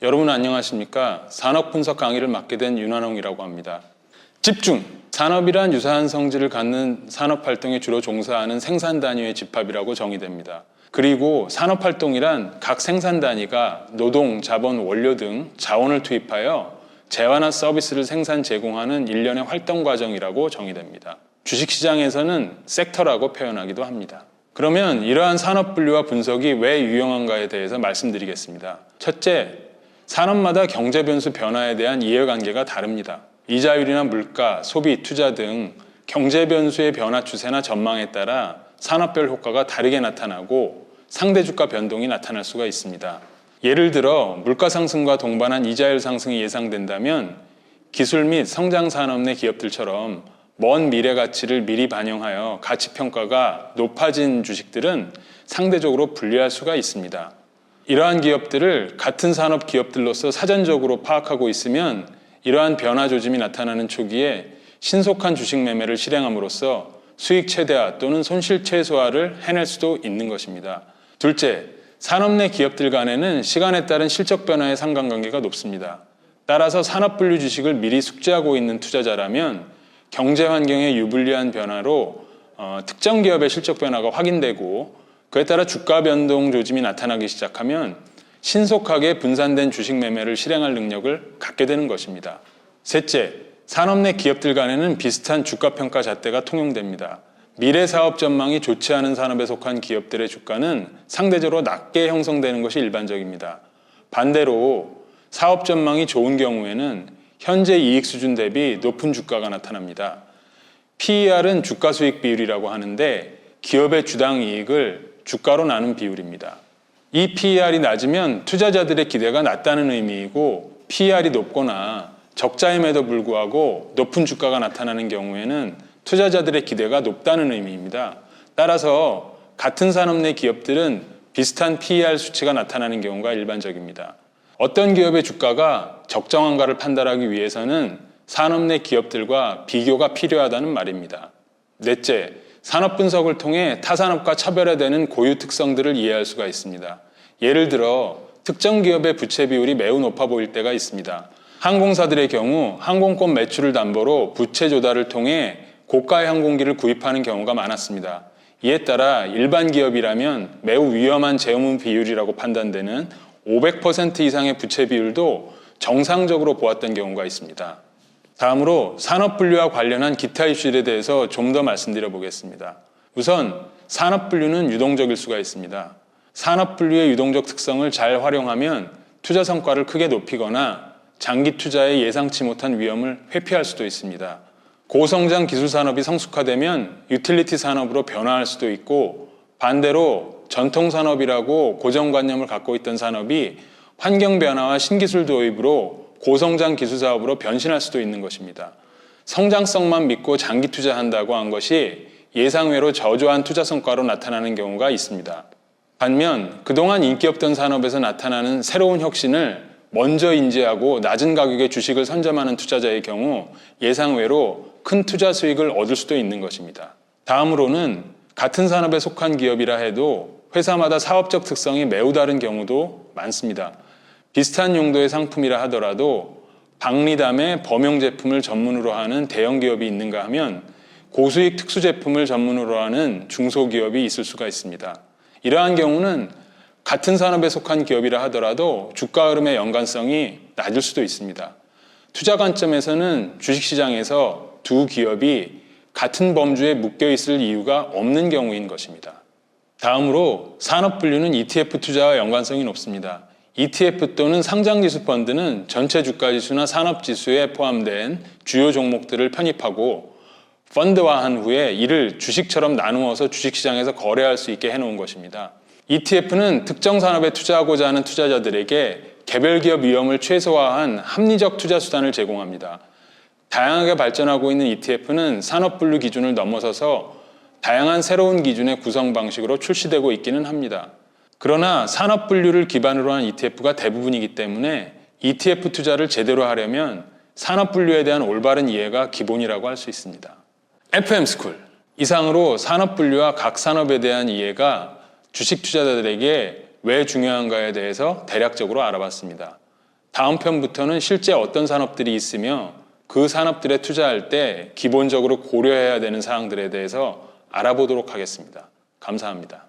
여러분 안녕하십니까? 산업분석 강의를 맡게 된 윤환홍이라고 합니다. 집중! 산업이란 유사한 성질을 갖는 산업활동에 주로 종사하는 생산단위의 집합이라고 정의됩니다. 그리고 산업활동이란 각 생산단위가 노동, 자본, 원료 등 자원을 투입하여 재화나 서비스를 생산 제공하는 일련의 활동 과정이라고 정의됩니다. 주식시장에서는 섹터라고 표현하기도 합니다. 그러면 이러한 산업 분류와 분석이 왜 유용한가에 대해서 말씀드리겠습니다. 첫째, 산업마다 경제 변수 변화에 대한 이해관계가 다릅니다. 이자율이나 물가, 소비, 투자 등 경제 변수의 변화 추세나 전망에 따라 산업별 효과가 다르게 나타나고 상대 주가 변동이 나타날 수가 있습니다. 예를 들어 물가 상승과 동반한 이자율 상승이 예상된다면 기술 및 성장 산업 내 기업들처럼 먼 미래 가치를 미리 반영하여 가치 평가가 높아진 주식들은 상대적으로 불리할 수가 있습니다. 이러한 기업들을 같은 산업 기업들로서 사전적으로 파악하고 있으면 이러한 변화 조짐이 나타나는 초기에 신속한 주식 매매를 실행함으로써 수익 최대화 또는 손실 최소화를 해낼 수도 있는 것입니다. 둘째, 산업 내 기업들 간에는 시간에 따른 실적 변화의 상관관계가 높습니다. 따라서 산업 분류 주식을 미리 숙지하고 있는 투자자라면 경제 환경의 유불리한 변화로 특정 기업의 실적 변화가 확인되고 그에 따라 주가 변동 조짐이 나타나기 시작하면 신속하게 분산된 주식 매매를 실행할 능력을 갖게 되는 것입니다. 셋째, 산업 내 기업들 간에는 비슷한 주가 평가 잣대가 통용됩니다. 미래 사업 전망이 좋지 않은 산업에 속한 기업들의 주가는 상대적으로 낮게 형성되는 것이 일반적입니다. 반대로 사업 전망이 좋은 경우에는 현재 이익 수준 대비 높은 주가가 나타납니다. PER은 주가 수익 비율이라고 하는데 기업의 주당 이익을 주가로 나눈 비율입니다. 이 PER이 낮으면 투자자들의 기대가 낮다는 의미이고 PER이 높거나 적자임에도 불구하고 높은 주가가 나타나는 경우에는 투자자들의 기대가 높다는 의미입니다. 따라서 같은 산업 내 기업들은 비슷한 PER 수치가 나타나는 경우가 일반적입니다. 어떤 기업의 주가가 적정한가를 판단하기 위해서는 산업 내 기업들과 비교가 필요하다는 말입니다. 넷째, 산업 분석을 통해 타 산업과 차별화되는 고유 특성들을 이해할 수가 있습니다. 예를 들어 특정 기업의 부채 비율이 매우 높아 보일 때가 있습니다. 항공사들의 경우 항공권 매출을 담보로 부채 조달을 통해 고가의 항공기를 구입하는 경우가 많았습니다. 이에 따라 일반 기업이라면 매우 위험한 재무 비율이라고 판단되는 500% 이상의 부채 비율도 정상적으로 보았던 경우가 있습니다. 다음으로 산업 분류와 관련한 기타 이슈들에 대해서 좀 더 말씀드려 보겠습니다. 우선 산업 분류는 유동적일 수가 있습니다. 산업 분류의 유동적 특성을 잘 활용하면 투자 성과를 크게 높이거나 장기 투자에 예상치 못한 위험을 회피할 수도 있습니다. 고성장 기술 산업이 성숙화되면 유틸리티 산업으로 변화할 수도 있고 반대로 전통 산업이라고 고정관념을 갖고 있던 산업이 환경 변화와 신기술 도입으로 고성장 기술 사업으로 변신할 수도 있는 것입니다. 성장성만 믿고 장기 투자한다고 한 것이 예상외로 저조한 투자 성과로 나타나는 경우가 있습니다. 반면 그동안 인기 없던 산업에서 나타나는 새로운 혁신을 먼저 인지하고 낮은 가격에 주식을 선점하는 투자자의 경우 예상외로 큰 투자 수익을 얻을 수도 있는 것입니다. 다음으로는 같은 산업에 속한 기업이라 해도 회사마다 사업적 특성이 매우 다른 경우도 많습니다. 비슷한 용도의 상품이라 하더라도 박리담의 범용 제품을 전문으로 하는 대형 기업이 있는가 하면 고수익 특수 제품을 전문으로 하는 중소기업이 있을 수가 있습니다. 이러한 경우는 같은 산업에 속한 기업이라 하더라도 주가 흐름의 연관성이 낮을 수도 있습니다. 투자 관점에서는 주식시장에서 두 기업이 같은 범주에 묶여 있을 이유가 없는 경우인 것입니다. 다음으로 산업 분류는 ETF 투자와 연관성이 높습니다. ETF 또는 상장지수 펀드는 전체 주가지수나 산업지수에 포함된 주요 종목들을 편입하고 펀드화한 후에 이를 주식처럼 나누어서 주식시장에서 거래할 수 있게 해놓은 것입니다. ETF는 특정 산업에 투자하고자 하는 투자자들에게 개별 기업 위험을 최소화한 합리적 투자 수단을 제공합니다. 다양하게 발전하고 있는 ETF는 산업 분류 기준을 넘어서서 다양한 새로운 기준의 구성 방식으로 출시되고 있기는 합니다. 그러나 산업 분류를 기반으로 한 ETF가 대부분이기 때문에 ETF 투자를 제대로 하려면 산업 분류에 대한 올바른 이해가 기본이라고 할 수 있습니다. FM스쿨, 이상으로 산업 분류와 각 산업에 대한 이해가 주식 투자자들에게 왜 중요한가에 대해서 대략적으로 알아봤습니다. 다음 편부터는 실제 어떤 산업들이 있으며 그 산업들에 투자할 때 기본적으로 고려해야 되는 사항들에 대해서 알아보도록 하겠습니다. 감사합니다.